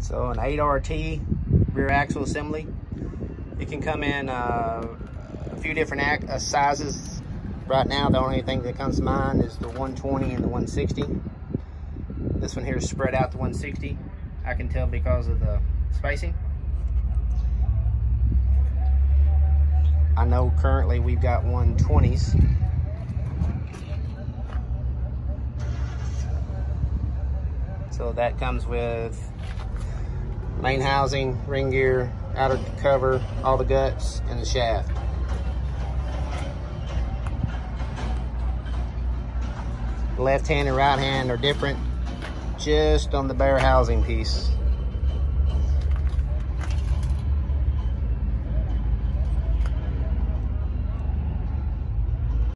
So an 8RT rear axle assembly. It can come in a few different sizes. Right now, the only thing that comes to mind is the 120 and the 160. This one here is spread out to 160. I can tell because of the spacing. I know currently we've got 120s. So that comes with main housing, ring gear, outer cover, all the guts, and the shaft. The left hand and right hand are different just on the bare housing piece.